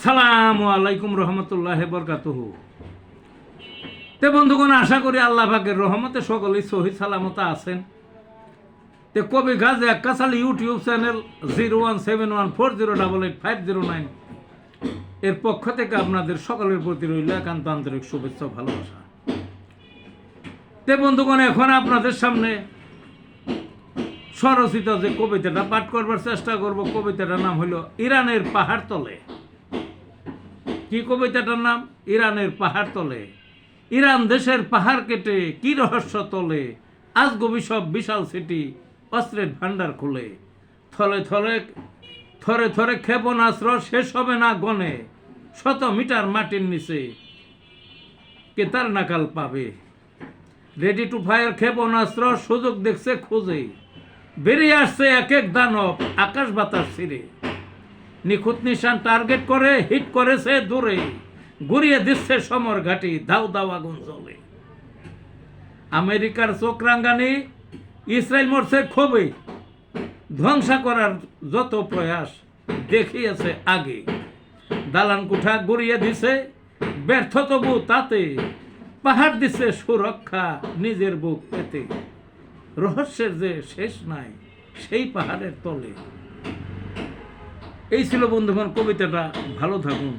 আসসালামু আলাইকুম রহমতুল্লাহি বরকাতুহু। তে বন্ধুগণ, আশা করি আল্লাহ পাকের রহমতে সকলেই সহি সালামতে আছেন। তে কবি গাজী আক্কাস আলী ইউটিউব চ্যানেল 017140885009 এর পক্ষ থেকে আপনাদের সকলের প্রতি রইল একান্ত আন্তরিক শুভেচ্ছা ও ভালোবাসা। তে বন্ধুগণ, এখন আপনাদের সামনে স্বরচিত যে কবিতাটা পাঠ করবার চেষ্টা করব, কবিতাটার নাম হলো ইরানের পাহাড় তলে। কি কবিতাটার নাম? ইরানের পাহাড় তলে। ইরান দেশের পাহাড় কেটে কি রহস্য তলে, আজ গবি সব বিশাল সিটি অস্ত্রের ভান্ডার খুলে। থলে থলে থরে থরে ক্ষেপণাস্ত্র শেষ হবে না গনে, 100 মিটার মাটির নিচে কে তার নাকাল পাবে। রেডি টু ফায়ার ক্ষেপণাস্ত্র সুযোগ দেখছে খুঁজে, বেরিয়ে আসছে এক এক দানব আকাশ বাতাস ছিঁড়ে। নিখুঁত নিশান টার্গেট করে হিট করেছে দূরে, ঘুরিয়ে দিচ্ছে সমর ঘাটি দাও দাও আগুন জ্বলে। আমেরিকার চোখ রাঙ্গানি, ইসরায়েল মরছে ক্ষোভে, ধ্বংসা করার যত প্রয়াস দেখিয়েছে আগে। দালান কুঠা ঘুরিয়ে দিছে ব্যর্থ তবু তাতে, পাহাড় দিচ্ছে সুরক্ষা নিজের বুক পেতে। রহস্যের যে শেষ নাই সেই পাহাড়ের তলে। এই ছিল বন্ধুগণ কবিতাটা। ভালো থাকুন।